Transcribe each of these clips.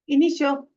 Inicio.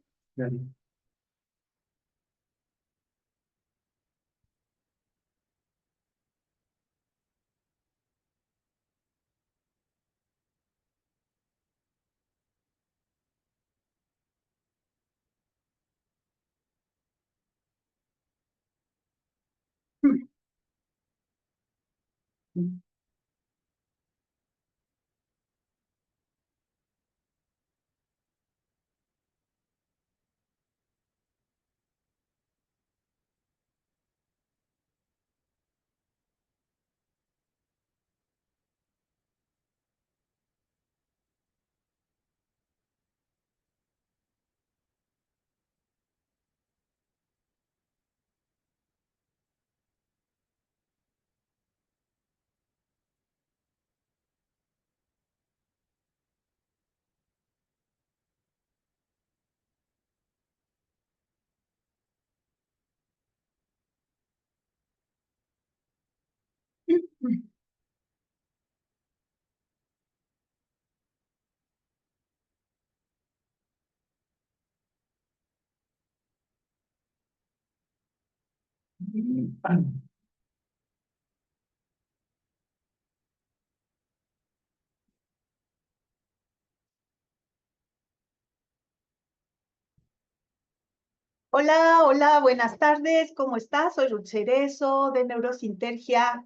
Hola, hola, buenas tardes, ¿cómo estás? Soy Ruth Cerezo de Neurosintergia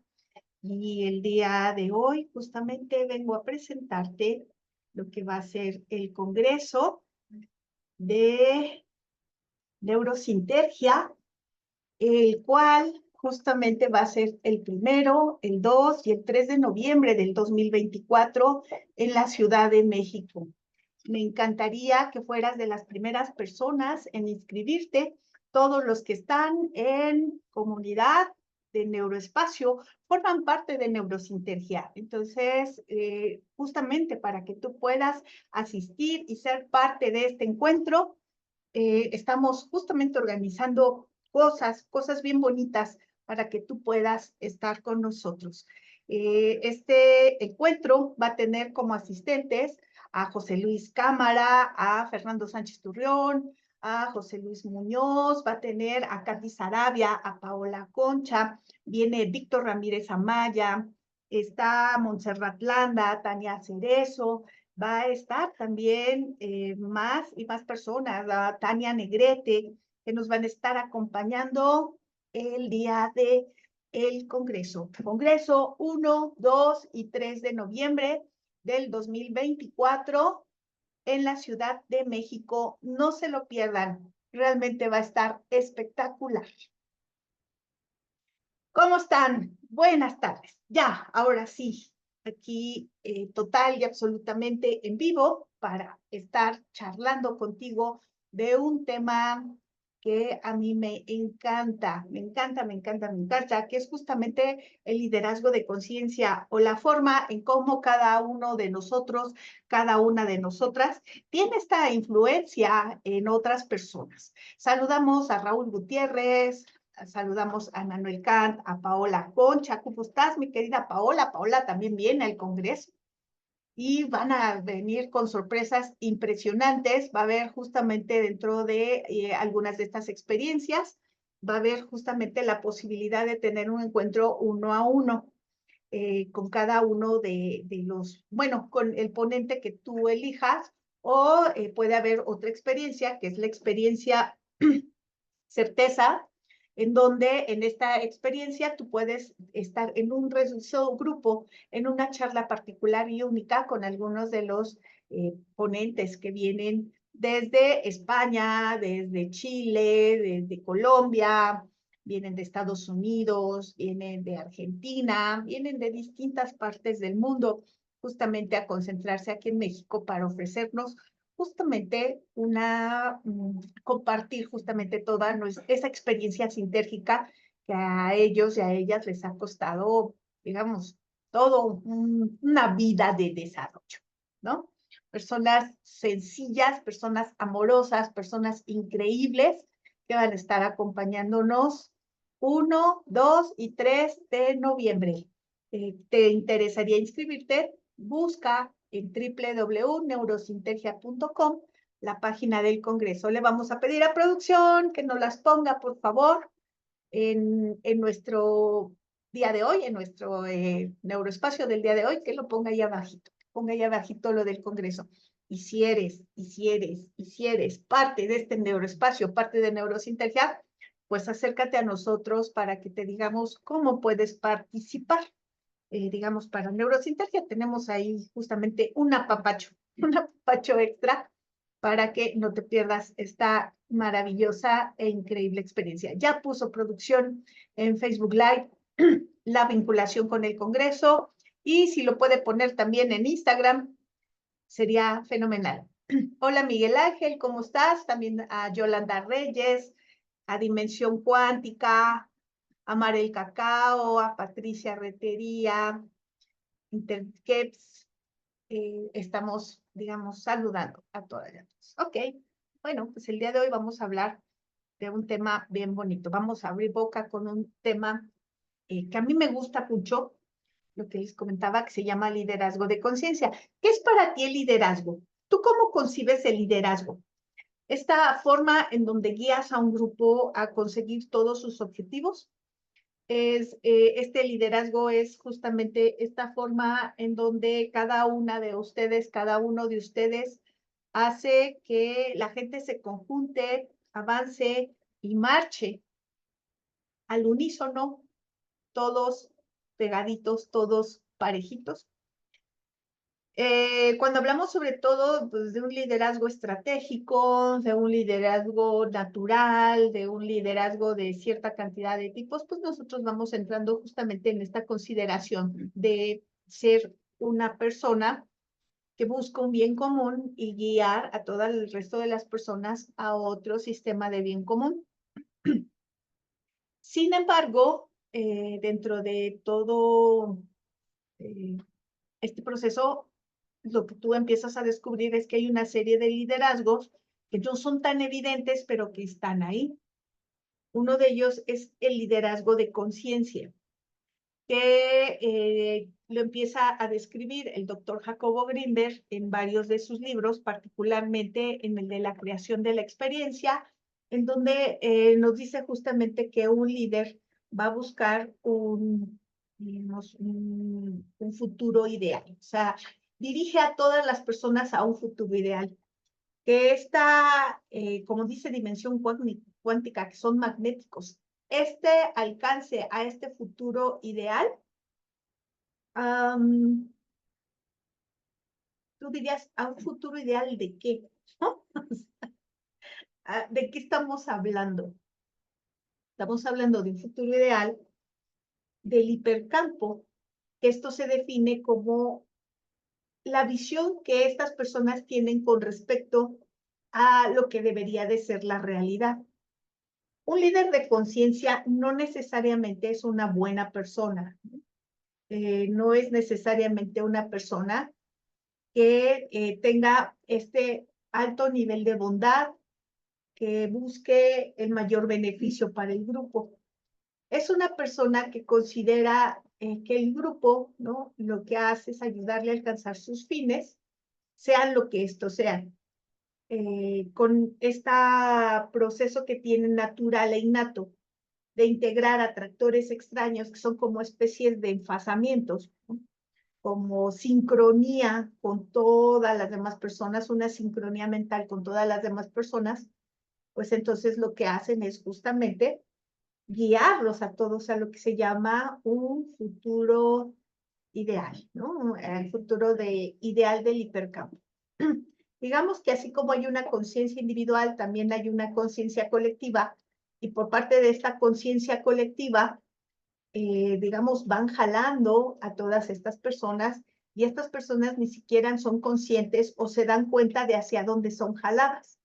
y el día de hoy justamente vengo a presentarte lo que va a ser el Congreso de Neurosintergia, el cual justamente va a ser el 1, el 2 y el 3 de noviembre del 2024 en la Ciudad de México. Me encantaría que fueras de las primeras personas en inscribirte. Todos los que están en comunidad de Neuroespacio forman parte de Neurosintergia. Entonces, justamente para que tú puedas asistir y ser parte de este encuentro, estamos justamente organizando cosas bien bonitas para que tú puedas estar con nosotros. Este encuentro va a tener como asistentes a José Luis Cámara, a Fernando Sánchez Turrión, a José Luis Muñoz, va a tener a Katy Sarabia, a Paola Concha, viene Víctor Ramírez Amaya, está Montserrat Landa, Tania Cerezo, va a estar también más y más personas, a Tania Negrete, que nos van a estar acompañando el día de el Congreso. Congreso 1, 2 y 3 de noviembre del 2024 en la Ciudad de México. No se lo pierdan, realmente va a estar espectacular. ¿Cómo están? Buenas tardes. Ya, ahora sí, aquí total y absolutamente en vivo para estar charlando contigo de un tema que a mí me encanta, que es justamente el liderazgo de conciencia o la forma en cómo cada uno de nosotros, cada una de nosotras, tiene esta influencia en otras personas. Saludamos a Raúl Gutiérrez, saludamos a Manuel Kant, a Paola Concha. ¿Cómo estás, mi querida Paola? Paola también viene al Congreso y van a venir con sorpresas impresionantes. Va a haber justamente dentro de algunas de estas experiencias, va a haber justamente la posibilidad de tener un encuentro uno a uno con cada uno de los, bueno, con el ponente que tú elijas, o puede haber otra experiencia, que es la experiencia certeza, en donde en esta experiencia tú puedes estar en un reducido grupo, en una charla particular y única con algunos de los ponentes que vienen desde España, desde Chile, desde Colombia, vienen de Estados Unidos, vienen de Argentina, vienen de distintas partes del mundo, justamente a concentrarse aquí en México para ofrecernos justamente compartir justamente toda esa experiencia sintérgica que a ellos y a ellas les ha costado, digamos, una vida de desarrollo, ¿no? Personas sencillas, personas amorosas, personas increíbles que van a estar acompañándonos 1, 2 y 3 de noviembre. ¿Te interesaría inscribirte? Busca en www.neurosintergia.com, la página del Congreso. Le vamos a pedir a producción que nos las ponga, por favor, en nuestro día de hoy, en nuestro neuroespacio del día de hoy, que lo ponga ahí abajito, ponga ahí abajito lo del Congreso. Y si eres parte de este neuroespacio, parte de Neurosintergia, pues acércate a nosotros para que te digamos cómo puedes participar. Digamos, para Neurosintergia tenemos ahí justamente un apapacho extra para que no te pierdas esta maravillosa e increíble experiencia. Ya puso producción en Facebook Live la vinculación con el Congreso, y si lo puede poner también en Instagram, sería fenomenal. Hola Miguel Ángel, ¿cómo estás? También a Yolanda Reyes, a Dimensión Cuántica, a Marel Cacao, a Patricia Retería, Interkeps. Estamos, digamos, saludando a todas y a todos. Ok, bueno, pues el día de hoy vamos a hablar de un tema bien bonito. Vamos a abrir boca con un tema que a mí me gusta mucho, lo que les comentaba, que se llama liderazgo de conciencia. ¿Qué es para ti el liderazgo? ¿Tú cómo concibes el liderazgo? Esta forma en donde guías a un grupo a conseguir todos sus objetivos. Este liderazgo es justamente esta forma en donde cada uno de ustedes hace que la gente se conjunte, avance y marche al unísono, todos pegaditos, todos parejitos. Cuando hablamos sobre todo pues, de un liderazgo estratégico, de un liderazgo natural, de un liderazgo de cierta cantidad de tipos, pues nosotros vamos entrando justamente en esta consideración de ser una persona que busca un bien común y guiar a todo el resto de las personas a otro sistema de bien común. Sin embargo, dentro de todo este proceso, lo que tú empiezas a descubrir es que hay una serie de liderazgos que no son tan evidentes, pero que están ahí. Uno de ellos es el liderazgo de conciencia, que lo empieza a describir el doctor Jacobo Grinberg en varios de sus libros, particularmente en el de la creación de la experiencia, en donde nos dice justamente que un líder va a buscar digamos, un futuro ideal. O sea, dirige a todas las personas a un futuro ideal. Que esta, como dice Dimensión Cuántica, que son magnéticos, este alcance a este futuro ideal, tú dirías, ¿a un futuro ideal de qué? ¿No? ¿De qué estamos hablando? Estamos hablando de un futuro ideal del hipercampo, que esto se define como la visión que estas personas tienen con respecto a lo que debería de ser la realidad. Un líder de conciencia no necesariamente es una buena persona, no es necesariamente una persona que tenga este alto nivel de bondad, que busque el mayor beneficio para el grupo. Es una persona que considera que el grupo, ¿no? Lo que hace es ayudarle a alcanzar sus fines, sean lo que estos sean. Con este proceso que tiene natural e innato de integrar atractores extraños que son como especies de enfasamientos, ¿no? Como sincronía con todas las demás personas, una sincronía mental con todas las demás personas, pues entonces lo que hacen es justamente guiarlos a todos a lo que se llama un futuro ideal, ¿no? El futuro ideal del hipercampo. Digamos que así como hay una conciencia individual, también hay una conciencia colectiva, y por parte de esta conciencia colectiva, digamos, van jalando a todas estas personas, y estas personas ni siquiera son conscientes o se dan cuenta de hacia dónde son jaladas.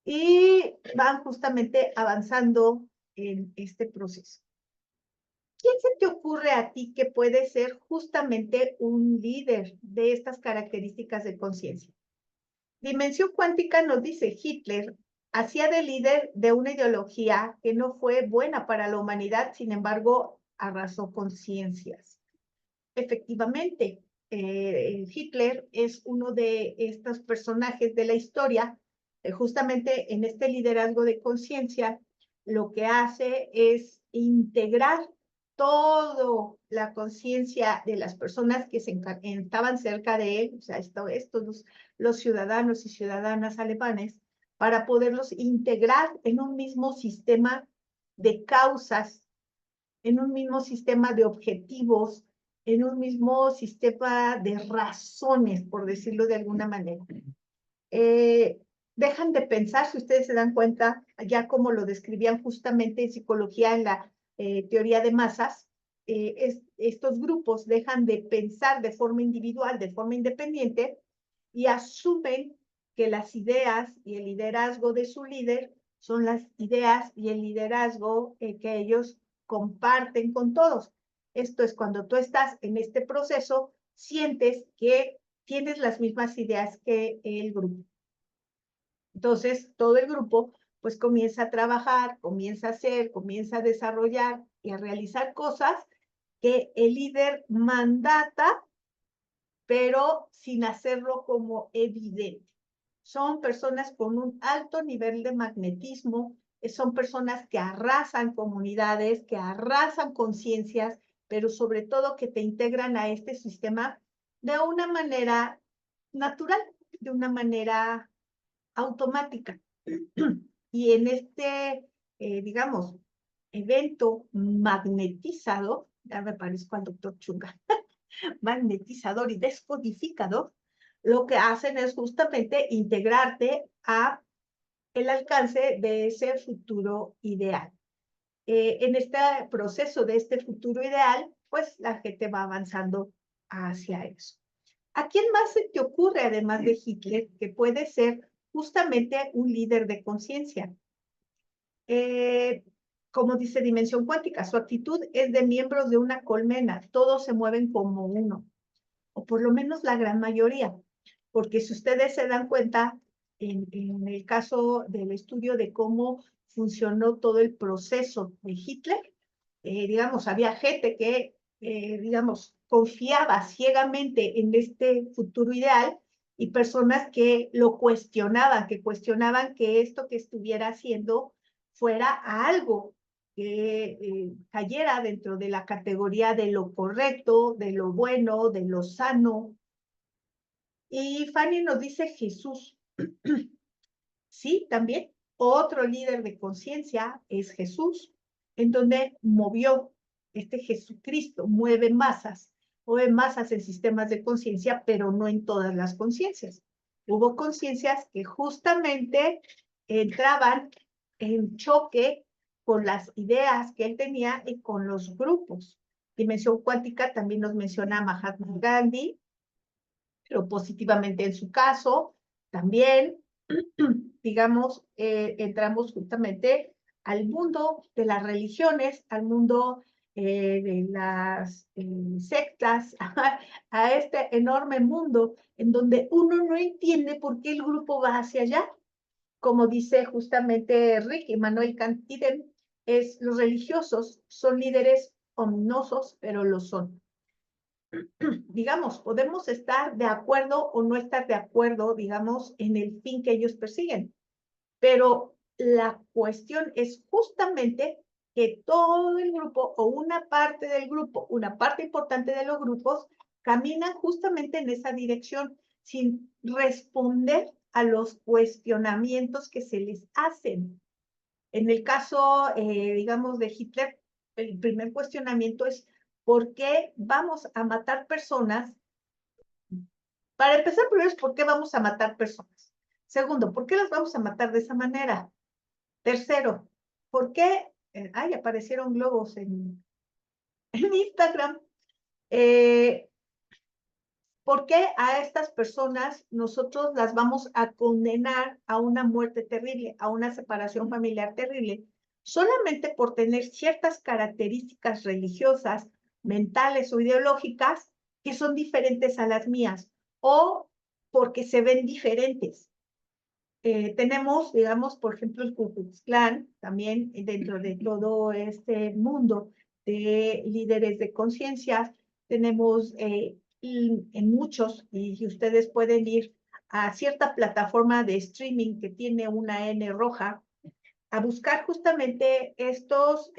Y van justamente avanzando en este proceso. ¿Quién se te ocurre a ti que puede ser justamente un líder de estas características de conciencia? Dimensión Cuántica nos dice, Hitler hacía de líder de una ideología que no fue buena para la humanidad, sin embargo, arrasó conciencias. Efectivamente, Hitler es uno de estos personajes de la historia, justamente en este liderazgo de conciencia, lo que hace es integrar toda la conciencia de las personas que estaban cerca de él, o sea, estos los ciudadanos y ciudadanas alemanes, para poderlos integrar en un mismo sistema de causas, en un mismo sistema de objetivos, en un mismo sistema de razones, por decirlo de alguna manera. Dejan de pensar, si ustedes se dan cuenta, ya como lo describían justamente en psicología, en la teoría de masas, estos grupos dejan de pensar de forma individual, de forma independiente, y asumen que las ideas y el liderazgo de su líder son las ideas y el liderazgo que ellos comparten con todos. Esto es cuando tú estás en este proceso, sientes que tienes las mismas ideas que el grupo. Entonces, todo el grupo pues comienza a trabajar, comienza a hacer, comienza a desarrollar y a realizar cosas que el líder mandata, pero sin hacerlo como evidente. Son personas con un alto nivel de magnetismo, son personas que arrasan comunidades, que arrasan conciencias, pero sobre todo que te integran a este sistema de una manera natural, de una manera automática. Y en este, digamos, evento magnetizado, ya me parezco al doctor Chunga, magnetizador y descodificador, lo que hacen es justamente integrarte a el alcance de ese futuro ideal. En este proceso de este futuro ideal, pues la gente va avanzando hacia eso. ¿A quién más se te ocurre, además de Hitler, que puede ser justamente un líder de conciencia? Como dice Dimensión Cuántica, su actitud es de miembros de una colmena, todos se mueven como uno, o por lo menos la gran mayoría, porque si ustedes se dan cuenta, en el caso del estudio de cómo funcionó todo el proceso de Hitler, digamos, había gente que, digamos, confiaba ciegamente en este futuro ideal y personas que lo cuestionaban, que esto que estuviera haciendo fuera algo que cayera dentro de la categoría de lo correcto, de lo bueno, de lo sano. Y Fanny nos dice Jesús. Sí, también otro líder de conciencia es Jesús, en donde movió este Jesucristo, mueve masas en sistemas de conciencia, pero no en todas las conciencias. Hubo conciencias que justamente entraban en choque con las ideas que él tenía y con los grupos. Dimensión cuántica también nos menciona a Mahatma Gandhi, pero positivamente en su caso, también, digamos, entramos justamente al mundo de las religiones, al mundo de las sectas, a este enorme mundo en donde uno no entiende por qué el grupo va hacia allá. Como dice justamente Rick Manuel Cantiden, los religiosos son líderes ominosos, pero lo son. Digamos, podemos estar de acuerdo o no estar de acuerdo, digamos, en el fin que ellos persiguen, pero la cuestión es justamente que todo el grupo o una parte del grupo, una parte importante de los grupos, caminan justamente en esa dirección sin responder a los cuestionamientos que se les hacen. En el caso, digamos, de Hitler, el primer cuestionamiento es ¿por qué vamos a matar personas? Para empezar, primero es ¿por qué vamos a matar personas? Segundo, ¿por qué las vamos a matar de esa manera? Tercero, ¿por qué? Ay, aparecieron globos en Instagram. ¿Por qué a estas personas nosotros las vamos a condenar a una muerte terrible, a una separación familiar terrible, solamente por tener ciertas características religiosas, mentales o ideológicas que son diferentes a las mías o porque se ven diferentes? Tenemos, digamos, por ejemplo, el Ku Klux Klan, también dentro de todo este mundo de líderes de conciencias, tenemos en muchos, y ustedes pueden ir a cierta plataforma de streaming que tiene una N roja, a buscar justamente estos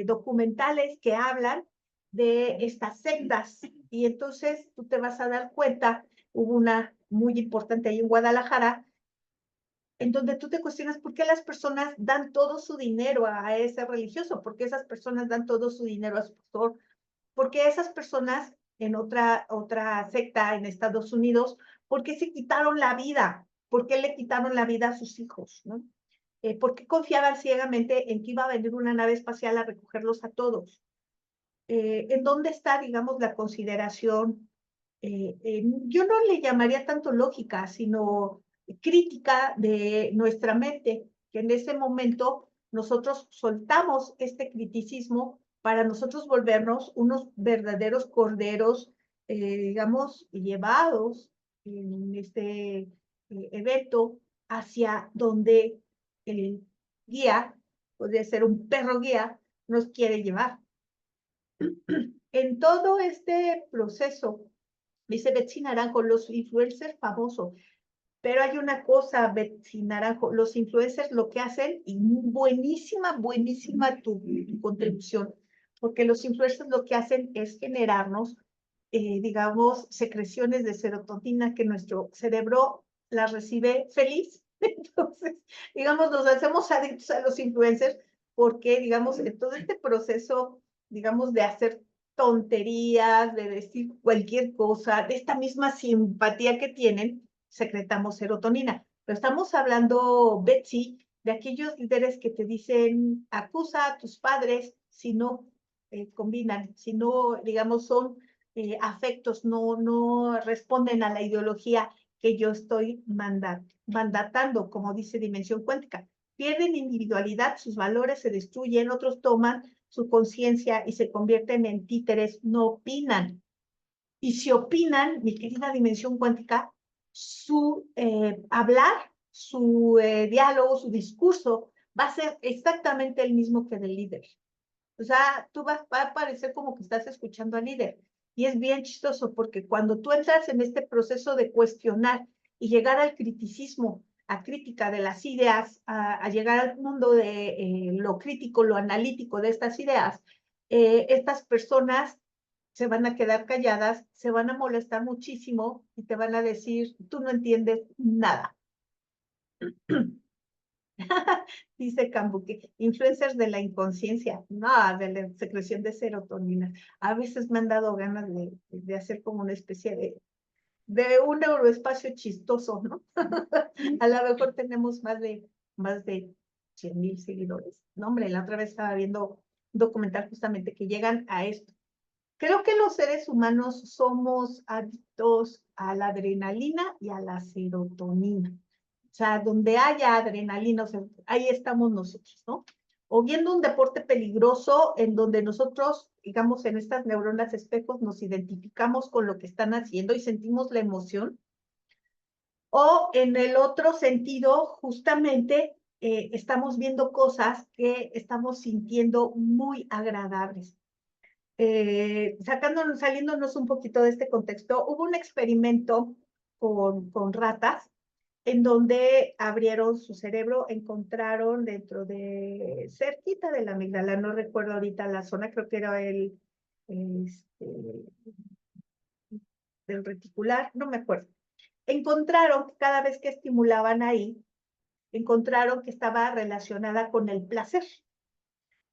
documentales que hablan de estas sectas. Y entonces tú te vas a dar cuenta, hubo una muy importante ahí en Guadalajara, en donde tú te cuestionas por qué las personas dan todo su dinero a ese religioso, por qué esas personas dan todo su dinero a su pastor, por qué esas personas en otra secta en Estados Unidos, por qué se quitaron la vida, por qué le quitaron la vida a sus hijos, ¿no? ¿Por qué confiaban ciegamente en que iba a venir una nave espacial a recogerlos a todos? ¿En dónde está, digamos, la consideración? Yo no le llamaría tanto lógica, sino crítica de nuestra mente, que en ese momento nosotros soltamos este criticismo para nosotros volvernos unos verdaderos corderos, digamos, llevados en este evento hacia donde el guía, podría ser un perro guía, nos quiere llevar. En todo este proceso, dice Betsy Naranjo, los influencers famosos, pero hay una cosa, Betsy Naranjo, los influencers lo que hacen, y buenísima, buenísima tu contribución, porque los influencers lo que hacen es generarnos, digamos, secreciones de serotonina que nuestro cerebro las recibe feliz. Entonces, digamos, nos hacemos adictos a los influencers porque, digamos, en todo este proceso, digamos, de hacer tonterías, de decir cualquier cosa, de esta misma simpatía que tienen, secretamos serotonina. Pero estamos hablando, Betsy, de aquellos líderes que te dicen, acusa a tus padres si no combinan, si no, digamos, son afectos, no responden a la ideología que yo estoy mandatando, como dice Dimensión Cuántica. Pierden individualidad, sus valores se destruyen, otros toman su conciencia y se convierten en títeres, no opinan. Y si opinan, mi querida Dimensión Cuántica, su hablar, su diálogo, su discurso va a ser exactamente el mismo que del líder. O sea, va a parecer como que estás escuchando al líder. Y es bien chistoso porque cuando tú entras en este proceso de cuestionar y llegar al criticismo, a crítica de las ideas, a llegar al mundo de lo crítico, lo analítico de estas ideas, estas personas se van a quedar calladas, se van a molestar muchísimo y te van a decir, tú no entiendes nada. Dice Cambuque, influencers de la inconsciencia, no, de la secreción de serotonina. A veces me han dado ganas de hacer como una especie de un neuroespacio chistoso, ¿no? A lo mejor tenemos más de 100,000 seguidores. No, hombre, la otra vez estaba viendo un documental justamente que llegan a esto. Creo que los seres humanos somos adictos a la adrenalina y a la serotonina. O sea, donde haya adrenalina, o sea, ahí estamos nosotros, ¿no? O viendo un deporte peligroso en donde nosotros, digamos, en estas neuronas espejos nos identificamos con lo que están haciendo y sentimos la emoción. O en el otro sentido, justamente, estamos viendo cosas que estamos sintiendo muy agradables. Saliéndonos un poquito de este contexto, hubo un experimento con ratas en donde abrieron su cerebro, encontraron dentro de, cerquita de la amígdala, no recuerdo ahorita la zona, creo que era este, del reticular, no me acuerdo. Encontraron que cada vez que estimulaban ahí, encontraron que estaba relacionada con el placer.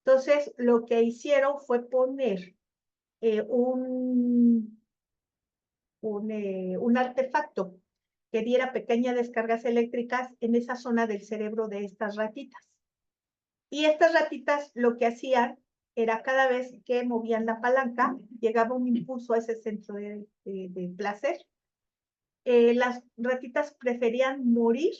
Entonces, lo que hicieron fue poner un artefacto que diera pequeñas descargas eléctricas en esa zona del cerebro de estas ratitas. Y estas ratitas lo que hacían era cada vez que movían la palanca, llegaba un impulso a ese centro de placer. Las ratitas preferían morir,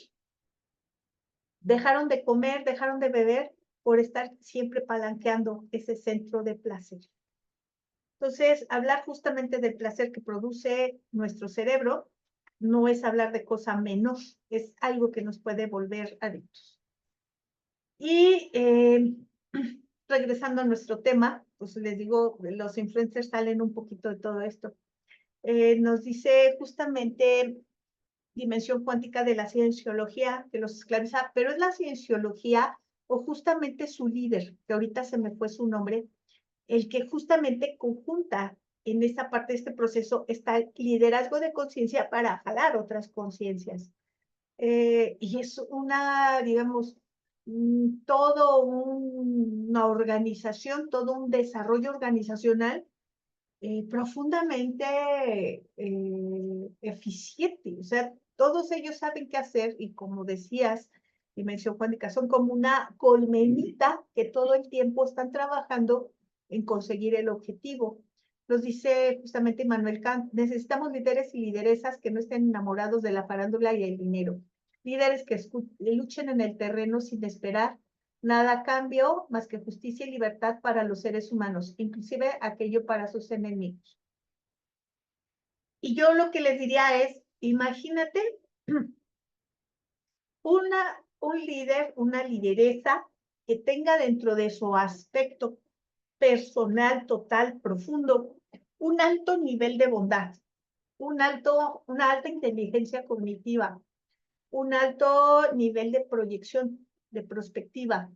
dejaron de comer, dejaron de beber por estar siempre palanqueando ese centro de placer. Entonces, hablar justamente del placer que produce nuestro cerebro no es hablar de cosa menos, es algo que nos puede volver adictos. Y regresando a nuestro tema, pues les digo, los influencers salen un poquito de todo esto. Nos dice justamente dimensión cuántica de la cienciología que los esclaviza, pero es la cienciología o justamente su líder, que ahorita se me fue su nombre, el que justamente conjunta en esta parte de este proceso está el liderazgo de conciencia para jalar otras conciencias. Y es una, digamos, todo una organización, todo un desarrollo organizacional profundamente eficiente. O sea, todos ellos saben qué hacer y como decías, dimensión cuántica, son como una colmenita que todo el tiempo están trabajando en conseguir el objetivo. Nos dice justamente Immanuel Kant, necesitamos líderes y lideresas que no estén enamorados de la farándula y el dinero. Líderes que luchen en el terreno sin esperar nada a cambio más que justicia y libertad para los seres humanos, inclusive aquello para sus enemigos. Y yo lo que les diría es, imagínate un líder, una lideresa que tenga dentro de su aspecto personal, total, profundo, un alto nivel de bondad, una alta inteligencia cognitiva, un alto nivel de proyección, de perspectiva,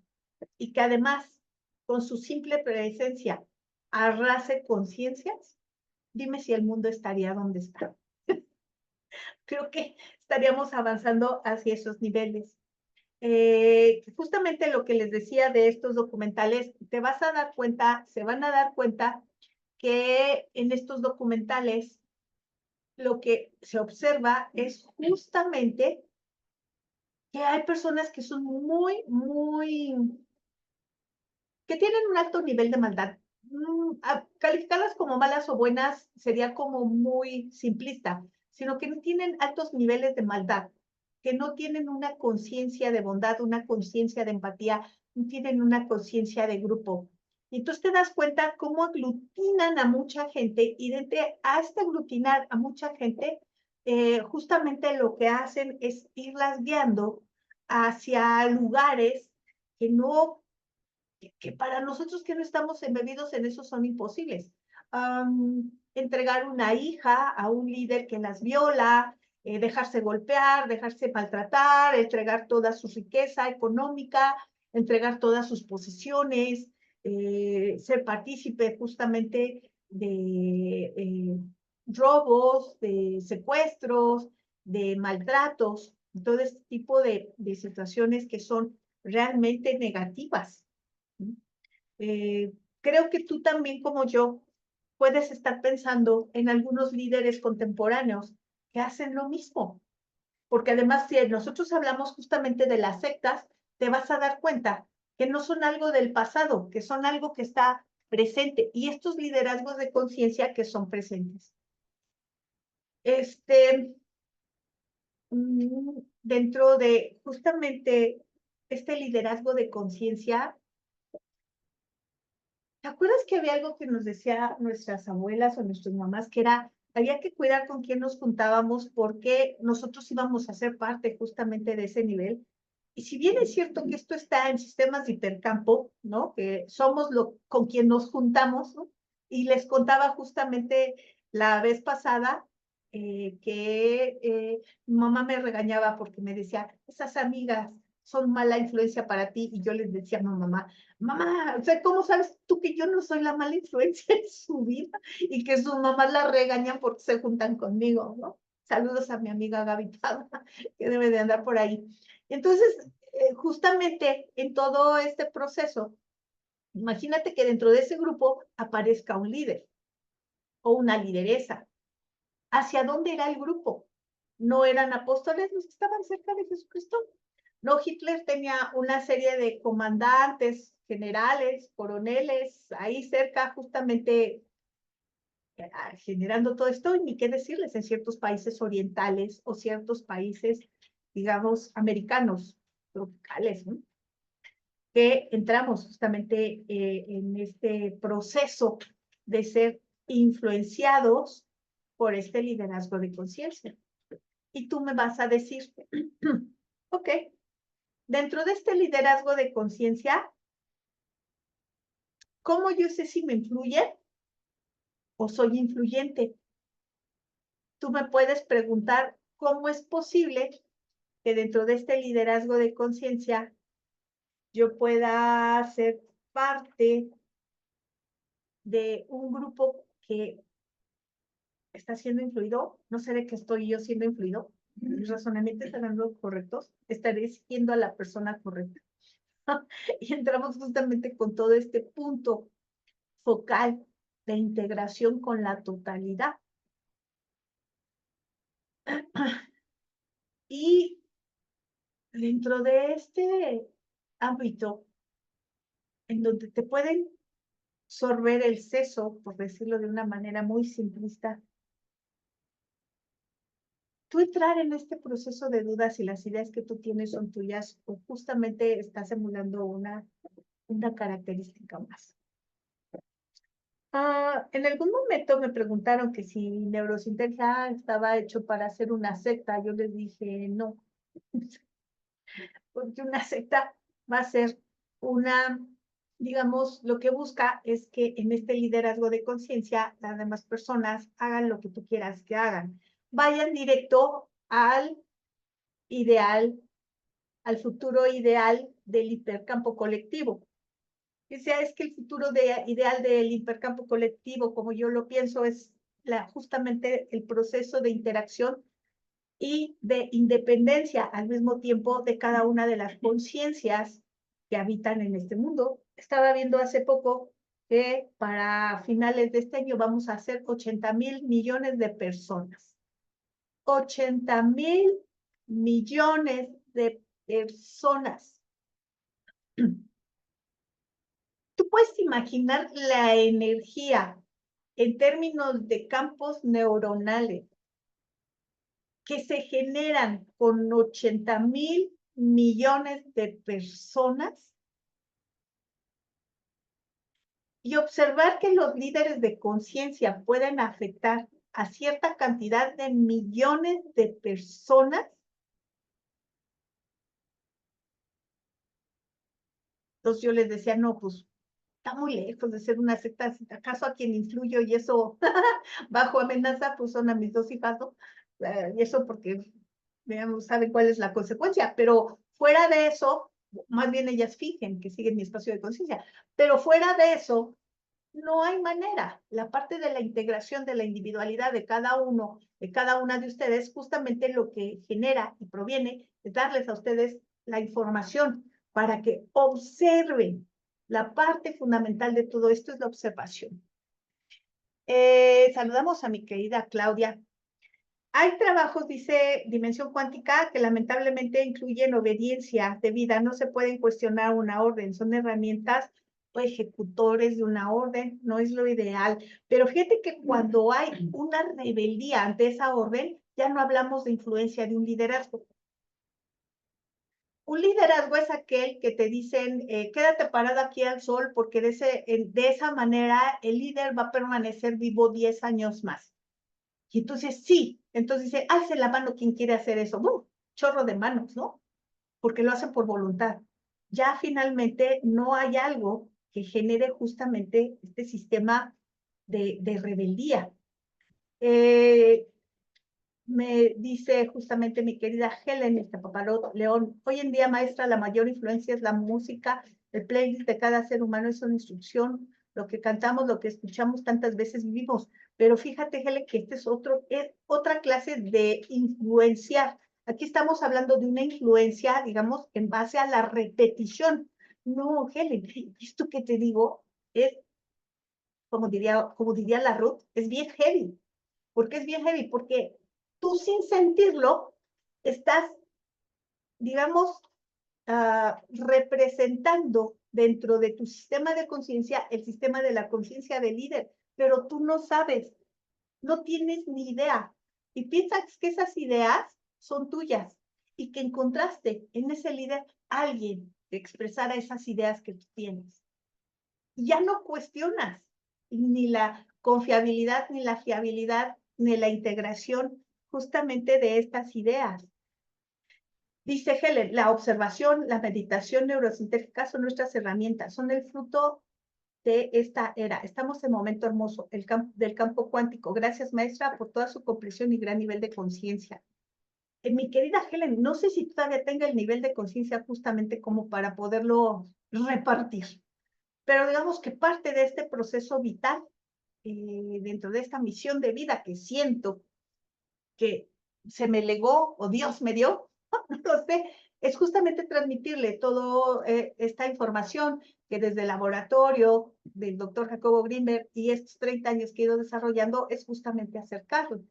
y que además, con su simple presencia, arrase conciencias, dime si el mundo estaría donde está. Creo que estaríamos avanzando hacia esos niveles. Justamente lo que les decía de estos documentales, te vas a dar cuenta, se van a dar cuenta que en estos documentales lo que se observa es justamente que hay personas que son que tienen un alto nivel de maldad. Calificarlas como malas o buenas sería como muy simplista, sino que no tienen altos niveles de maldad, que no tienen una conciencia de bondad, una conciencia de empatía, no tienen una conciencia de grupo. Y entonces te das cuenta cómo aglutinan a mucha gente y a este aglutinar a mucha gente, justamente lo que hacen es irlas guiando hacia lugares que no que para nosotros que no estamos embebidos en eso son imposibles. Entregar una hija a un líder que las viola, dejarse golpear, dejarse maltratar, entregar toda su riqueza económica, entregar todas sus posesiones, ser partícipe justamente de robos, de secuestros, de maltratos, todo este tipo de situaciones que son realmente negativas. Eh, Creo que tú también, como yo, puedes estar pensando en algunos líderes contemporáneos que hacen lo mismo. Porque además, si nosotros hablamos justamente de las sectas, te vas a dar cuenta que no son algo del pasado, que son algo que está presente. Y estos liderazgos de conciencia que son presentes. Dentro de justamente este liderazgo de conciencia, ¿te acuerdas que había algo que nos decía nuestras abuelas o nuestras mamás, que era, había que cuidar con quién nos juntábamos porque nosotros íbamos a ser parte justamente de ese nivel? Y si bien es cierto que esto está en sistemas de hipercampo, ¿no? Que somos con quien nos juntamos, ¿no? Y les contaba justamente la vez pasada que mi mamá me regañaba porque me decía, esas amigas son mala influencia para ti, y yo les decía a mi mamá, mamá, o sea, ¿cómo sabes tú que yo no soy la mala influencia en su vida? Y que sus mamás la regañan porque se juntan conmigo, ¿no? Saludos a mi amiga Gaby Pada, que debe de andar por ahí. Entonces, justamente en todo este proceso, imagínate que dentro de ese grupo aparezca un líder o una lideresa. ¿Hacia dónde era el grupo? No eran apóstoles los que estaban cerca de Jesucristo. No, Hitler tenía una serie de comandantes, generales, coroneles, ahí cerca justamente generando todo esto, y ni qué decirles en ciertos países orientales o ciertos países, digamos, americanos, tropicales, ¿no? Que entramos justamente en este proceso de ser influenciados por este liderazgo de conciencia. Y tú me vas a decir, ok, dentro de este liderazgo de conciencia, ¿cómo yo sé si me influye o soy influyente? tú me puedes preguntar cómo es posible que dentro de este liderazgo de conciencia yo pueda ser parte de un grupo que está siendo influido. No sé de qué estoy yo siendo influido. Mis razonamientos estarán los correctos. Estaré siguiendo a la persona correcta. Y entramos justamente con todo este punto focal de integración con la totalidad. Y dentro de este ámbito, en donde te pueden sorber el seso, por decirlo de una manera muy simplista, tú entrar en este proceso de dudas si las ideas que tú tienes son tuyas o justamente estás emulando una característica más. En algún momento me preguntaron que si Neurosintergia estaba hecho para hacer una secta. Yo les dije no, porque una secta va a ser una, digamos, lo que busca es que en este liderazgo de conciencia las demás personas hagan lo que tú quieras que hagan. Vayan directo al ideal, al futuro ideal del hipercampo colectivo. O sea, es que el futuro ideal del hipercampo colectivo, como yo lo pienso, es justamente el proceso de interacción y de independencia al mismo tiempo de cada una de las conciencias que habitan en este mundo. Estaba viendo hace poco que para finales de este año vamos a ser 80,000 millones de personas. 80,000 millones de personas. Tú puedes imaginar la energía en términos de campos neuronales que se generan con 80,000 millones de personas y observar que los líderes de conciencia pueden afectar a cierta cantidad de millones de personas. Entonces yo les decía, no, pues está muy lejos de ser una secta. Si acaso a quien influyo y eso bajo amenaza, pues son a mis dos hijas, ¿no? Y eso porque, digamos, saben cuál es la consecuencia. Pero fuera de eso, más bien ellas fijen que siguen mi espacio de conciencia. Pero fuera de eso, no hay manera. La parte de la integración de la individualidad de cada uno, de cada una de ustedes, justamente lo que genera y proviene es darles a ustedes la información para que observen. La parte fundamental de todo esto es la observación. Saludamos a mi querida Claudia. Hay trabajos, dice Dimensión Cuántica, que lamentablemente incluyen obediencia debida. No se pueden cuestionar una orden. Son herramientas o ejecutores de una orden. No es lo ideal. Pero fíjate que cuando hay una rebeldía ante esa orden, ya no hablamos de influencia de un liderazgo. Un liderazgo es aquel que te dicen, quédate parado aquí al sol porque de esa manera el líder va a permanecer vivo 10 años más. Y entonces sí, entonces dice, alce la mano quien quiere hacer eso. Chorro de manos, ¿no? Porque lo hacen por voluntad. Ya finalmente no hay algo que genere justamente este sistema de rebeldía. Me dice justamente mi querida Helen, este papá León, hoy en día, maestra, la mayor influencia es la música, el playlist de cada ser humano es una instrucción, lo que cantamos, lo que escuchamos tantas veces vivimos. Pero fíjate, Helen, que este es otra clase de influenciar. Aquí estamos hablando de una influencia, digamos, en base a la repetición. No, Helen, esto que te digo es, como diría la Ruth, es bien heavy. ¿Por qué es bien heavy? Porque tú sin sentirlo estás, digamos, representando dentro de tu sistema de conciencia el sistema de la conciencia del líder, pero tú no sabes, no tienes ni idea y piensas que esas ideas son tuyas y que encontraste en ese líder alguien que expresara esas ideas que tú tienes. Y ya no cuestionas ni la confiabilidad, ni la fiabilidad, ni la integración justamente de estas ideas. Dice Helen, la observación, la meditación neurosintética son nuestras herramientas, son el fruto de esta era. Estamos en momento hermoso del campo cuántico. Gracias, maestra, por toda su comprensión y gran nivel de conciencia. Mi querida Helen, no sé si todavía tenga el nivel de conciencia justamente como para poderlo repartir, pero digamos que parte de este proceso vital, dentro de esta misión de vida que siento que se me legó o Dios me dio, no lo sé, es justamente transmitirle toda esta información que desde el laboratorio del doctor Jacobo Grinberg y estos 30 años que he ido desarrollando es justamente acercarlo.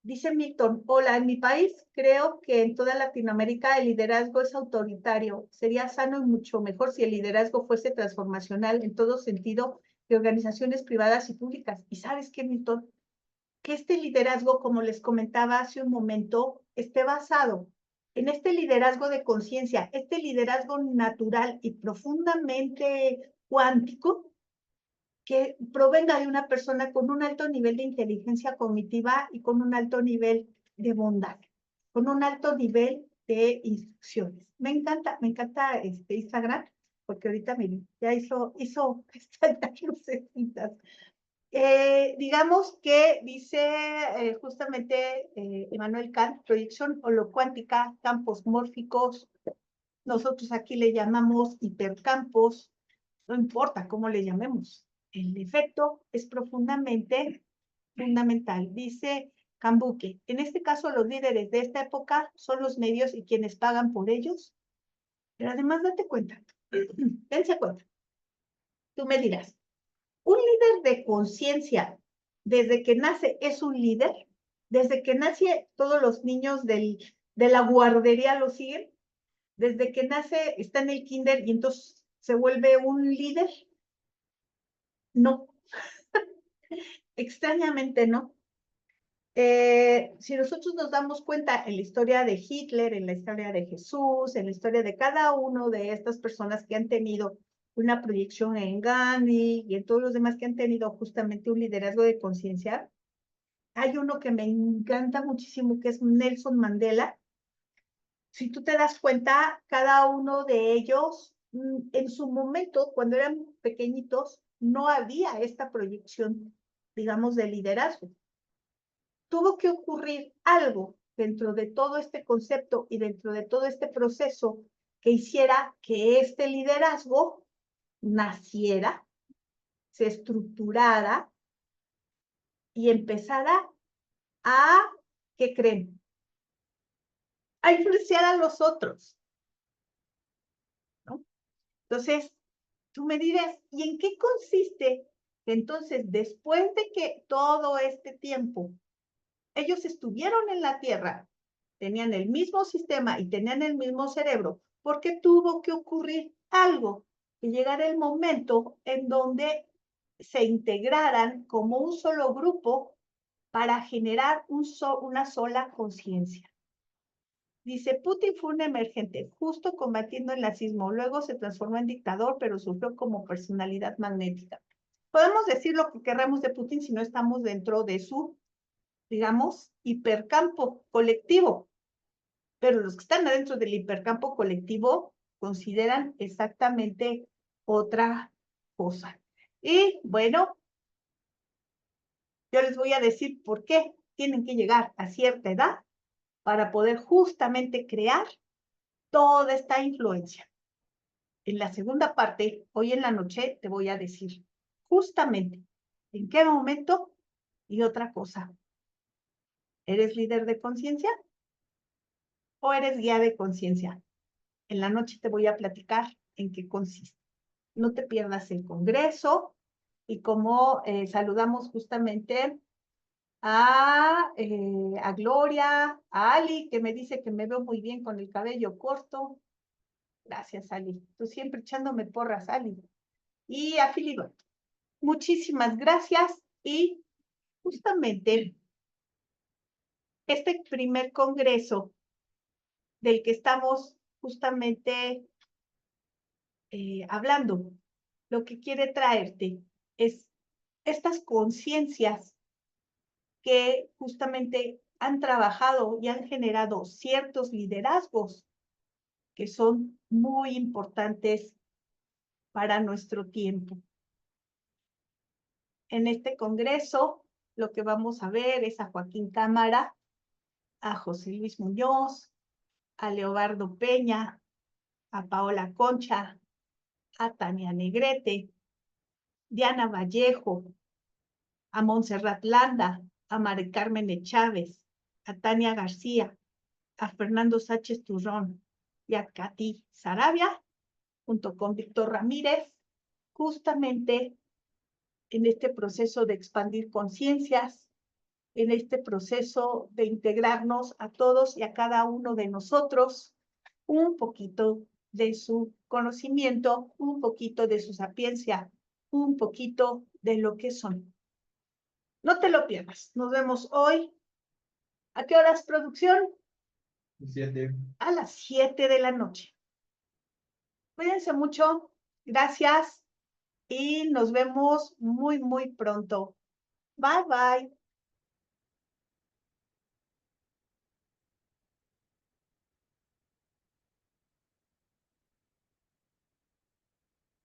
Dice Milton, hola, en mi país creo que en toda Latinoamérica el liderazgo es autoritario. Sería sano y mucho mejor si el liderazgo fuese transformacional en todo sentido de organizaciones privadas y públicas. ¿Y sabes qué, Milton? Que este liderazgo, como les comentaba hace un momento, esté basado en este liderazgo de conciencia, este liderazgo natural y profundamente cuántico, que provenga de una persona con un alto nivel de inteligencia cognitiva y con un alto nivel de bondad, con un alto nivel de instrucciones. Me encanta este Instagram, porque ahorita ya hizo estas lucecitas. Digamos que dice justamente Emmanuel Kant, proyección holocuántica, campos mórficos, nosotros aquí le llamamos hipercampos, no importa cómo le llamemos, el efecto es profundamente fundamental. Dice Cambuque, en este caso los líderes de esta época son los medios y quienes pagan por ellos, pero además date cuenta, dense cuenta, tú me dirás, un líder de conciencia, desde que nace es un líder, desde que nace todos los niños de la guardería lo siguen, desde que nace está en el kinder y entonces se vuelve un líder. No, extrañamente no. Si nosotros nos damos cuenta en la historia de Hitler, en la historia de Jesús, en la historia de cada uno de estas personas que han tenido una proyección en Gandhi y en todos los demás que han tenido justamente un liderazgo de conciencia, hay uno que me encanta muchísimo, que es Nelson Mandela. Si tú te das cuenta, cada uno de ellos, en su momento, cuando eran pequeñitos, no había esta proyección, digamos, de liderazgo. Tuvo que ocurrir algo dentro de todo este concepto y dentro de todo este proceso que hiciera que este liderazgo naciera, se estructurara y empezara a, ¿qué creen? A influenciar a los otros, ¿no? Entonces, tú me dirás, ¿y en qué consiste? Entonces, después de que todo este tiempo ellos estuvieron en la Tierra, tenían el mismo sistema y tenían el mismo cerebro, ¿por qué tuvo que ocurrir algo? Que llegara el momento en donde se integraran como un solo grupo para generar una sola conciencia. Dice, Putin fue un emergente, justo combatiendo el nazismo. Luego se transformó en dictador, pero surgió como personalidad magnética. Podemos decir lo que querramos de Putin si no estamos dentro de su, digamos, hipercampo colectivo. Pero los que están adentro del hipercampo colectivo consideran exactamente otra cosa. Y bueno, yo les voy a decir por qué tienen que llegar a cierta edad para poder justamente crear toda esta influencia. En la segunda parte, hoy en la noche, te voy a decir justamente en qué momento y otra cosa. ¿Eres líder de conciencia o eres guía de conciencia? En la noche te voy a platicar en qué consiste. No te pierdas el congreso y cómo saludamos justamente a Gloria, a Ali, que me dice que me veo muy bien con el cabello corto. Gracias, Ali. Tú siempre echándome porras, Ali. Y a Filiberto. Muchísimas gracias y justamente este primer congreso del que estamos justamente hablando, lo que quiere traerte es estas conciencias que justamente han trabajado y han generado ciertos liderazgos que son muy importantes para nuestro tiempo. En este congreso, lo que vamos a ver es a Joaquín Cámara, a José Luis Muñoz, a Leobardo Peña, a Paola Concha, a Tania Negrete, Diana Vallejo, a Montserrat Landa, a Mari Carmen Chávez, a Tania García, a Fernando Sánchez Turrón y a Katy Sarabia, junto con Víctor Ramírez, justamente en este proceso de expandir conciencias, en este proceso de integrarnos a todos y a cada uno de nosotros, un poquito de su conocimiento, un poquito de su sapiencia, un poquito de lo que son. No te lo pierdas. Nos vemos hoy. ¿A qué horas, producción? 7. A las 7 de la noche. Cuídense mucho. Gracias. Y nos vemos muy, muy pronto. Bye, bye.